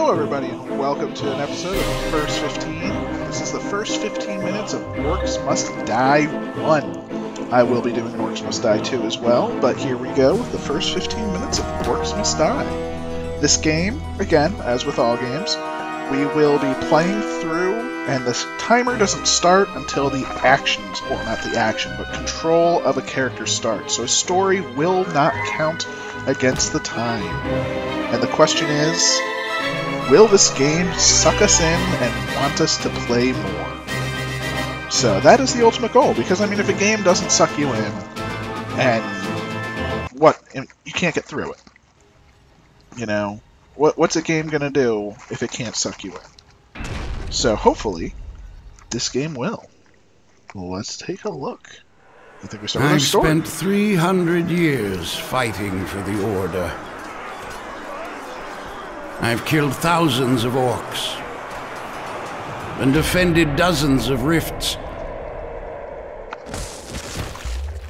Hello everybody, and welcome to an episode of First 15. This is the first 15 minutes of Orcs Must Die 1. I will be doing Orcs Must Die 2 as well, but here we go with the first 15 minutes of Orcs Must Die. This game, again, as with all games, we will be playing through, and this timer doesn't start until the actions, or not the action, but control of a character starts. So a story will not count against the time. And the question is, will this game suck us in and want us to play more? So that is the ultimate goal, because I mean, if a game doesn't suck you in, and you can't get through it. You know, what's a game gonna do if it can't suck you in? So hopefully, this game will. Let's take a look. I think we start with our story. I've spent 300 years fighting for the Order. I've killed thousands of orcs and defended dozens of rifts.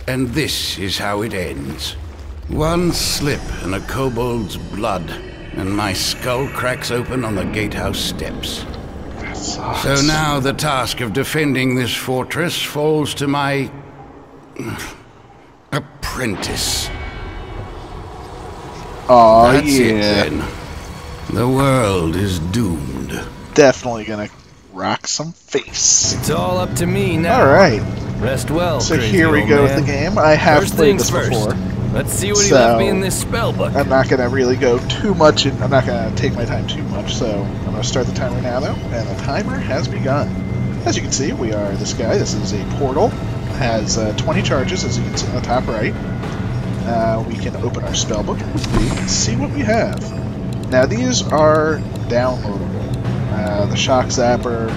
And this is how it ends. One slip and a kobold's blood, and my skull cracks open on the gatehouse steps. So now the task of defending this fortress falls to my apprentice. Oh, That's yeah. it then. The world is doomed. Definitely gonna rock some face. It's all up to me now. Alright. Rest well, So crazy here we old go man. with the game. I have First played things this first. before. Let's see what he So, left me in this spell book. I'm not gonna really go too much, I'm not gonna take my time too much, so I'm gonna start the timer now though, and the timer has begun. As you can see, we are this guy. This is a portal. It has 20 charges, as you can see on the top right. We can open our spellbook and see what we have. Now these are downloadable. The Shock Zapper,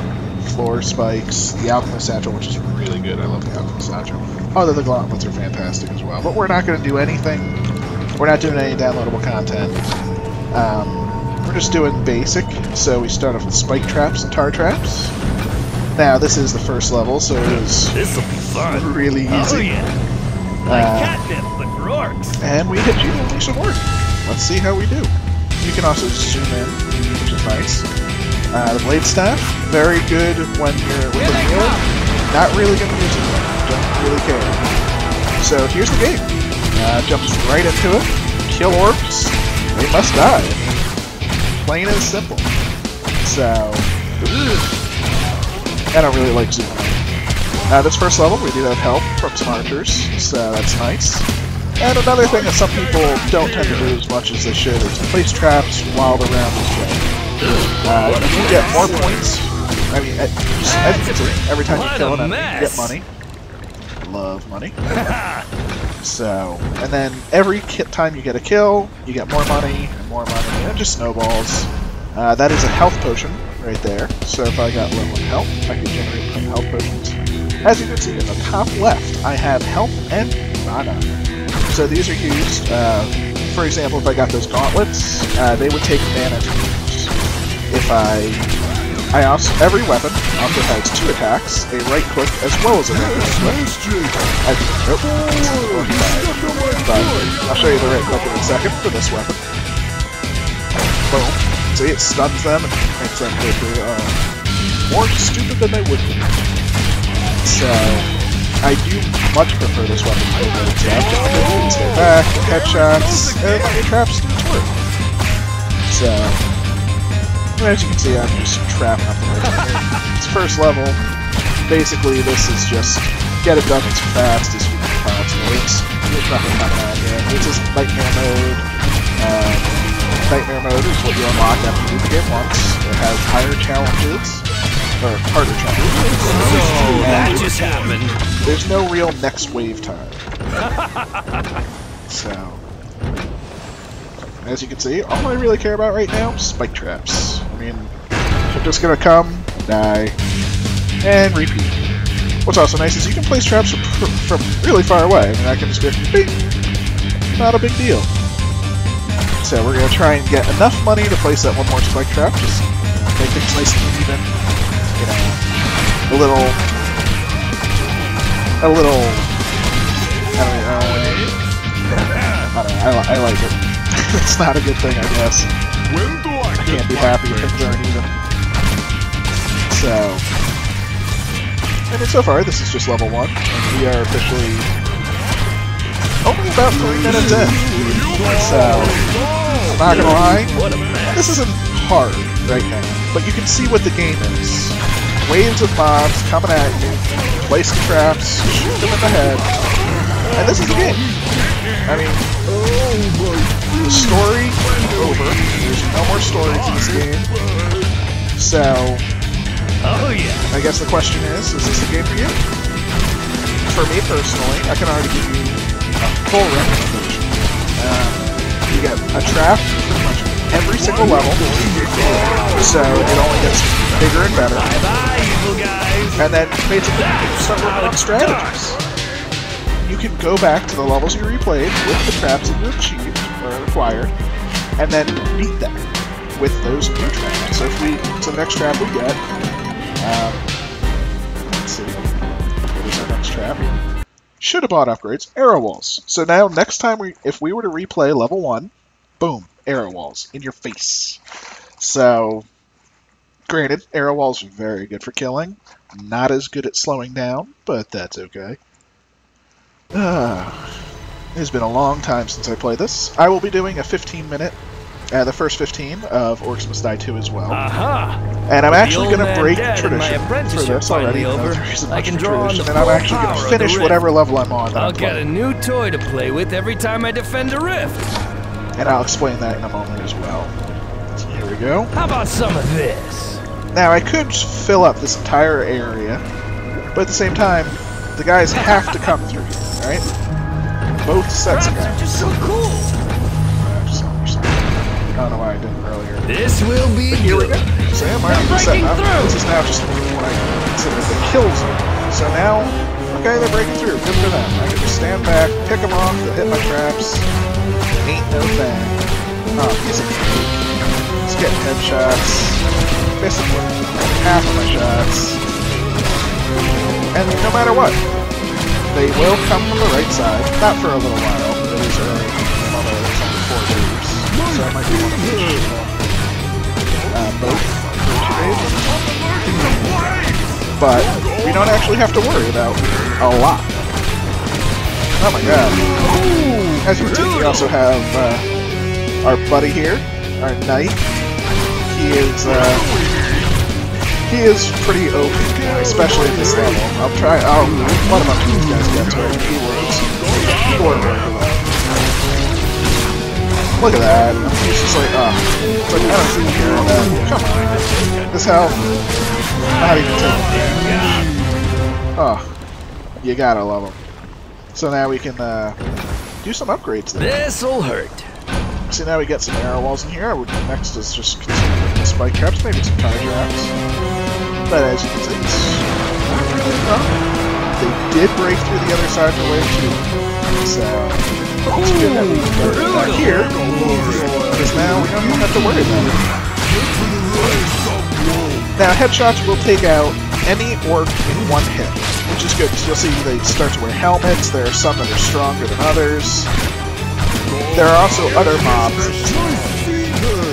Floor Spikes, the Alchemist Satchel, which is really good. I love the Alchemist Satchel. Although the Gauntlets are fantastic as well. But we're not going to do anything. We're not doing any downloadable content. We're just doing basic. So we start off with Spike Traps and Tar Traps. Now this is the first level, so it is really easy. Oh yeah. Like catnip, but for orcs. And we hit you and we should work. Let's see how we do. You can also zoom in, which is nice. The Blade Staff, very good when you're with a melee. Not really going to use it, don't really care. So here's the game. Jumps right into it. Kill orcs, they must die. Plain and simple. So, I don't really like zooming in. This first level, we do have help from some archers, so that's nice. And another thing that some people don't tend to do as much as they should is place traps while the round is going. You get more points. I mean, as you can see, every time you kill an enemy, you get money. Love money. So, and then every time you get a kill, you get more money, and it just snowballs. That is a health potion right there. So if I got low on health, I can generate some health potions. As you can see in the top left, I have health and mana. So these are used, for example, if I got those gauntlets, they would take mana to use. If I also, every weapon also has 2 attacks, a right click as well as a right click. But I'll show you the right click in a second for this weapon. Boom. See, it stuns them and makes them go through, more stupid than they would be. So, I do much prefer this weapon over the trap. You can stay back, headshots, and your traps do work. So, as you can see, I'm just trapping up the right. It's first level. Basically, this is just get it done as fast as you can possibly. There's nothing coming out yet. This is Nightmare Mode. Nightmare Mode is what you unlock after you beat the game once. It has higher challenges. Or harder challenges. So that just happened. There's no real next wave time. So, as you can see, all I really care about right now is spike traps. I mean, they're just gonna come, die, and repeat. What's also nice is you can place traps from really far away. I mean, I can just go, bing! Not a big deal. So we're gonna try and get enough money to place that one more spike trap, just make things nice and even. You know, a little, I like it. It's not a good thing, I guess. can't be happy if things aren't even. So, I mean, so far this is just level 1, and we are officially only about 3 minutes in. So, I'm not gonna lie, this isn't hard right now, but you can see what the game is. Waves of mobs coming at you, place the traps, shoot them in the head, and this is the game. I mean, the story over. There's no more stories in this game. So, Oh yeah. I guess the question is this a game for you? For me personally, I can already give you a full recommendation. You get a trap pretty much every single level, so it only gets bigger and better. Bye-bye, evil guys. And then basically you can start working with strategies. You can go back to the levels you replayed with the traps that you achieved or acquired, and then beat them with those new traps. So the next trap we get, let's see, what is our next trap? Should have bought upgrades, arrow walls. So now next time if we were to replay level 1, boom, arrow walls in your face. So, granted, arrow walls are very good for killing, not as good at slowing down, but that's okay. It's been a long time since I played this. I will be doing a 15-minute, the first 15 of Orcs Must Die 2 as well. And I'm actually going to break tradition for this already. I can draw on the and I'm actually going to finish whatever level I'm on. I'll get a new toy to play with every time I defend a rift. And I'll explain that in a moment as well. So here we go. How about some of this? Now, I could fill up this entire area, but at the same time, the guys have to come through here, right? Both sets of guys. Are just so cool. I don't know why I didn't earlier. This will be but here good. we go. So I'm already set up. This is now just what I consider the kill zone. So now, okay, they're breaking through. Good for them. I can just stand back, pick them off, they'll hit my traps. Ain't no thing. Oh, he's a freak. He's getting headshots. Basically, half of my shots. And no matter what, they will come from the right side. Not for a little while, but it is early. Although there's only 4 days. So I might be one of those. Both for 2 days. But we don't actually have to worry about a lot. Oh my god. As you can see, we also have our buddy here, our knight. He is pretty OP, especially at this level. I'll let a bunch of these guys get to it. He works. Look at that. He's just like, it's like, I don't see here. Come on. This health. Not even taking damage. Oh, you gotta love him. So now we can do some upgrades there. This'll hurt. See, now we get some arrow walls in here. Next is just continue with spike traps, maybe some tire traps. But as you can see, it's not really wrong. They did break through the other side of the way too. So it's good that we can back here, because now we don't even have to worry about it. Now headshots will take out any orc in one hit, which is good, because you'll see they start to wear helmets. There are some that are stronger than others. There are also other mobs,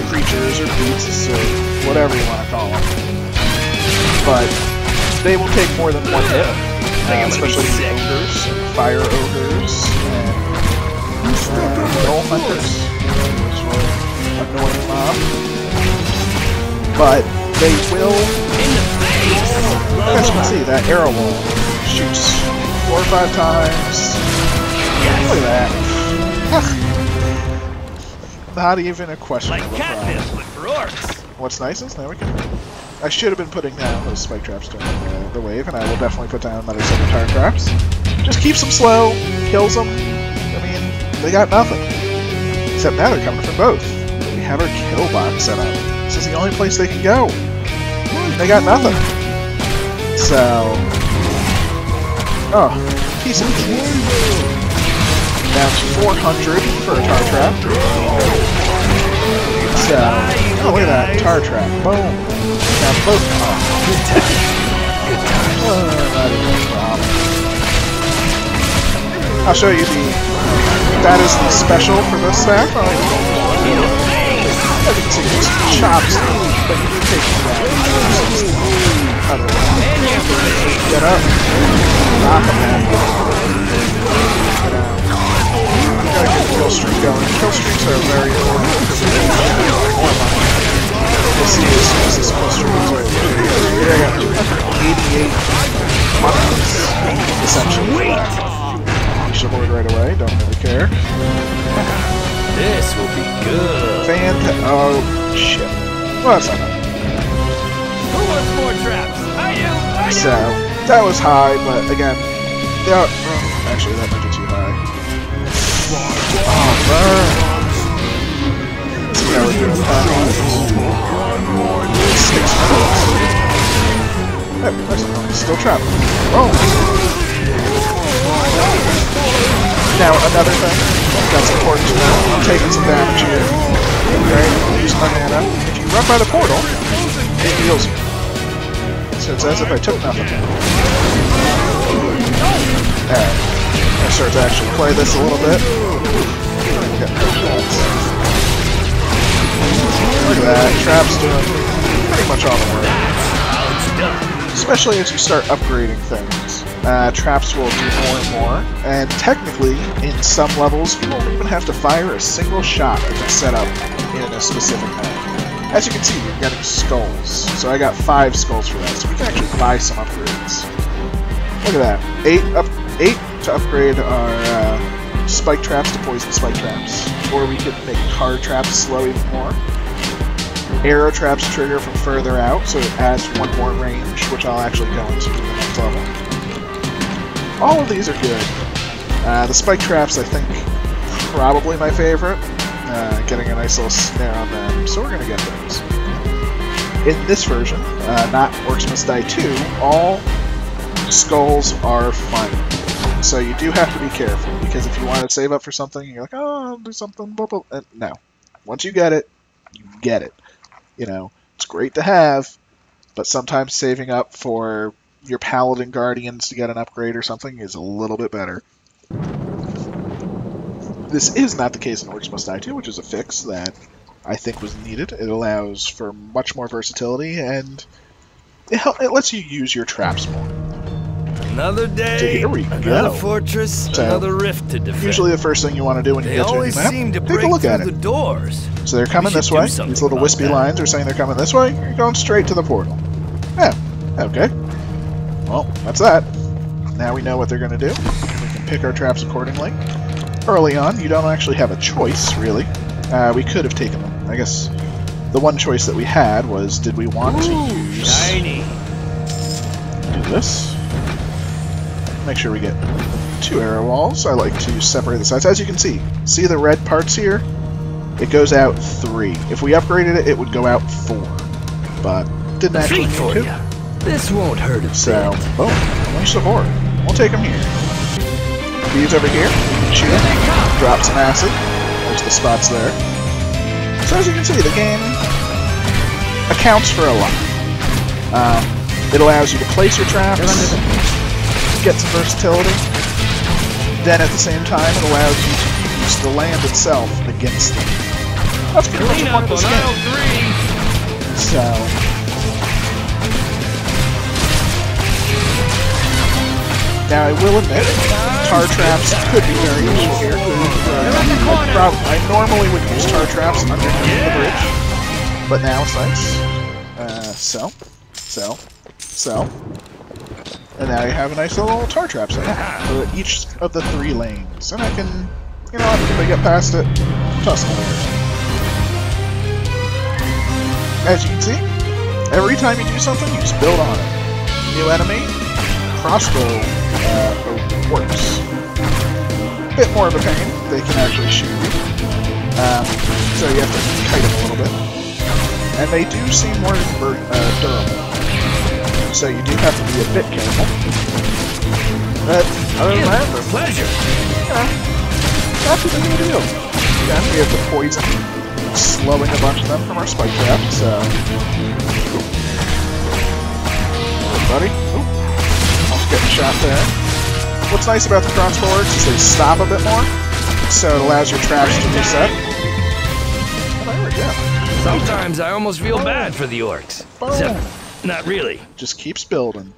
creatures or beasts or whatever you want to call them. But they will take more than one hit, especially ogres, fire ogres, and gnoll hunters, which will annoy the mob. But they will, as you can see, that arrow wall shoots 4 or 5 times. Look at that. Not even a question. Like catnip, but for orcs. What's nice is now we can. I should have been putting down those spike traps during the wave, and I will definitely put down another set of tire traps. Just keeps them slow, kills them. I mean, they got nothing. Except now they're coming from both. We have our kill box set up. This is the only place they can go. They got nothing. So, piece of cake. Down to 400 for a tar trap. So, look at that, tar trap. Boom. Now both. Good time. Good time. Not even a problem. I'll show you that is the special for this stack. As you can see, just chops them, but you do take them down. Other way. Get up. Knock them down. Get down. Gotta get the kill streak going. Kill streaks are very important because they generate more money. You'll see as soon as this kill streak is over. Here I got 288 months, essentially. Chivalry right away, don't really care. This will be good. Oh, shit. Well, that's not bad. Who wants more traps? I do! So, that was high, but again, actually, that might be too high. Oh, burn! See how we're doing that. 6 minutes. Hey, nice. Still trapped. Oh! Now, another thing that's important to know, I'm taking some damage here. Okay, use my mana. If you run by the portal, it heals you. So it's as if I took nothing. Alright, I start to actually play this a little bit. Look at that, Trap's doing pretty much all the work. Especially as you start upgrading things. Traps will do more and more, and technically, in some levels, you won't even have to fire a single shot if it's set up in a specific manner. As you can see, we're getting skulls, so I got 5 skulls for that, so we can actually buy some upgrades. Look at that, 8 to upgrade our spike traps to poison spike traps, or we could make car traps slow even more. Arrow traps trigger from further out, so it adds 1 more range, which I'll actually go into in the next level. All of these are good. The spike traps, I think, probably my favorite. Getting a nice little snare on them, so we're going to get those. In this version, not Orcs Must Die 2, all skulls are final. So you do have to be careful, because if you want to save up for something, you're like, oh, I'll do something, blah, blah. No. Once you get it, you get it. You know, it's great to have, but sometimes saving up for your Paladin Guardians to get an upgrade or something is a little bit better. This is not the case in Orcs Must Die 2, which is a fix that I think was needed. It allows for much more versatility, and it lets you use your traps more. Another day, so here we another go. fortress, So, another rift to defend. Usually the first thing you want to do when you get to a new map, take a look at it. The doors. So they're coming this way. These little wispy lines are saying they're coming this way. You're going straight to the portal. Yeah, okay. Well, that's that. Now we know what they're going to do. We can pick our traps accordingly. Early on, you don't actually have a choice, really. We could have taken them. I guess the one choice that we had was, did we want to use... Shiny. Do this. Make sure we get 2 arrow walls. I like to separate the sides. As you can see the red parts here? It goes out 3. If we upgraded it, it would go out 4. But didn't actually need to. This won't hurt a So, boom. Unleash the Horde. We'll take them here. These over here, shoot them. Drop some acid. There's the spots there. So as you can see, the game accounts for a lot. It allows you to place your traps, get some versatility. Then at the same time, it allows you to use the land itself against them. That's pretty much the point of this game. So, now I will admit, tar traps could be very useful here. I normally would use tar traps underneath the bridge, but now it's nice. So. And now you have a nice little tar trap set for each of the 3 lanes. And I can, you know, if I get past it, toss them there. As you can see, every time you do something, you just build on it. New enemy, crossbow works. A bit more of a pain. They can actually shoot you. So you have to kite them a little bit. And they do seem more durable. So you do have to be a bit careful. But other than that, for pleasure. Not too big of a deal. Again, we have the poison slowing a bunch of them from our spike trap, so... Buddy. Almost getting shot there. What's nice about the crossbow Orcs is they stop a bit more, so it allows your traps to reset. Oh, there we go. Sometimes I almost feel bad for the orcs. Except, not really. Just keeps building.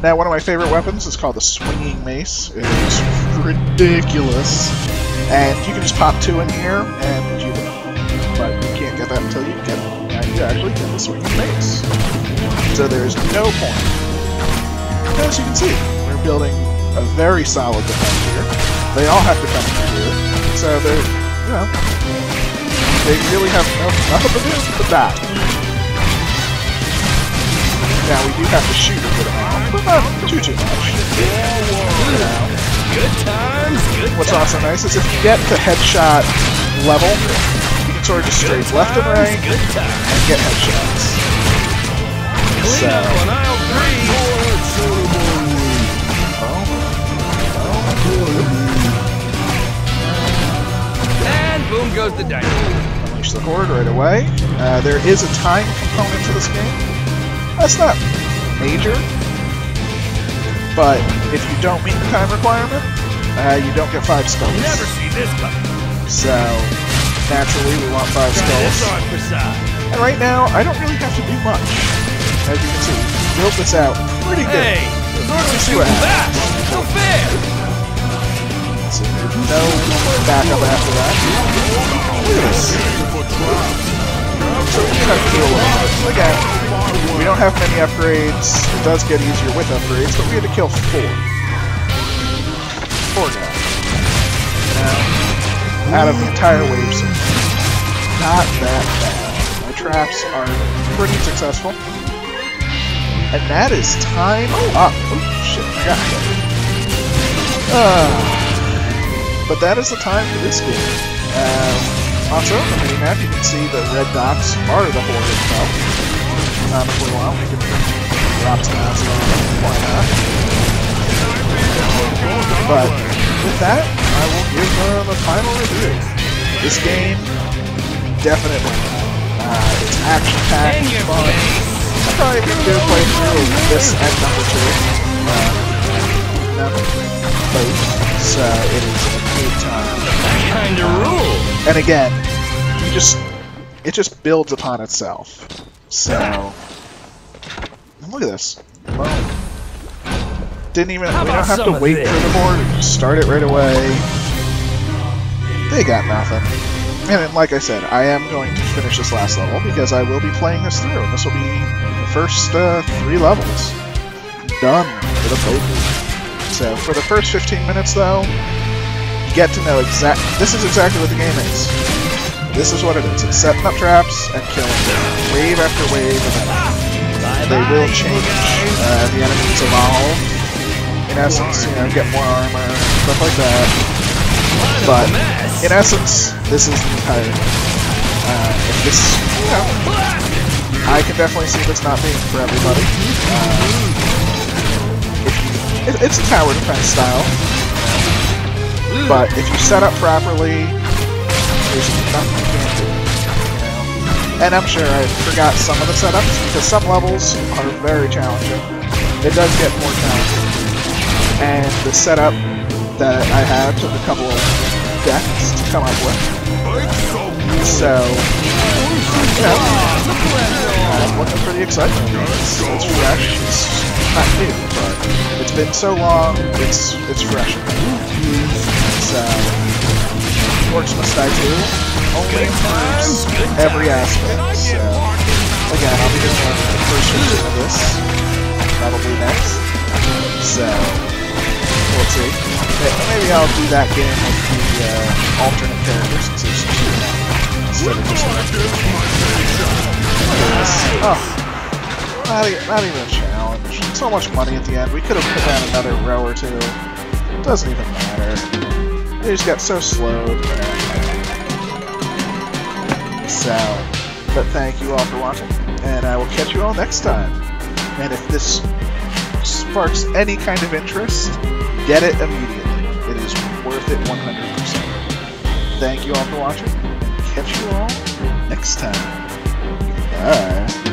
Now, one of my favorite weapons is called the swinging mace. It is ridiculous. And you can just pop 2 in here, and you win. But you can't get that until you get you actually get the swinging mace. So there's no point. As you can see, we're building a very solid defense here. They all have to come through here. So they're, you know, they really have nothing to do but that. Now, we do have to shoot a good amount, but not too much. Good times, good What's also nice is if you get the headshot level, you can sort of just strafe left and right and get headshots. Clean up on aisle 3. And boom goes the dynamite. Unleash the horde right away. There is a time component to this game. That's not major, but if you don't meet the time requirement, you don't get 5 skulls. Never see this coming. So, naturally, we want 5 skulls. And right now, I don't really have to do much. As you can see, we built this out pretty good. Hey, let's see what happens. No fair. So, no backup after that. Look at this. So we do have to do a little bit. Again, we don't have many upgrades. It does get easier with upgrades, but we had to kill 4. 4 guys. Now, out of the entire wave, so not that bad. My traps are pretty successful. And that is time up. Oh, shit, I got it. But that is the time for this game. Also, on the minimap, you can see the red dots are the horde itself. If we want, we can drop some acid on it. Why not? But with that, I will give the final review. This game, definitely. It's action-packed, fun. I'm probably going to do a playthrough of this and number 2. Both. So it is a good time. That kind of rule. And again, it just builds upon itself. So look at this. Boom. We don't have to wait for the board. We just start it right away. They got nothing. And like I said, I am going to finish this last level because I will be playing this through. And this will be the first 3 levels done for the playthrough. So for the first 15 minutes, though, you get to know this is exactly what the game is. This is what it is. It's setting up traps and killing them. Wave after wave of enemies. They will change. The enemies evolve. In essence, you know, get more armor, stuff like that. But in essence, this is the entire game. If this, you know, I can definitely see this not being for everybody. It's a tower defense style. But if you set up properly, there's nothing you can't do. You know? And I'm sure I forgot some of the setups, because some levels are very challenging. It does get more challenging. And the setup that I had took a couple of decks to come up with. So, you know, I'm looking pretty excited. It's fresh. It's not new, but it's been so long, it's fresh. So, Orcs Must Die 2 only improves every aspect. So, again, I'll be doing the first version of this, probably next. So, we'll see. Maybe I'll do that game with the alternate characters since there's 2 now, instead of just one. Oh, not even a challenge. So much money at the end. We could have put down another row or 2. It doesn't even matter. They just got so slowed. So, but thank you all for watching, and I will catch you all next time. And if this sparks any kind of interest, get it immediately. It is worth it 100%. Thank you all for watching, and catch you all next time. Bye.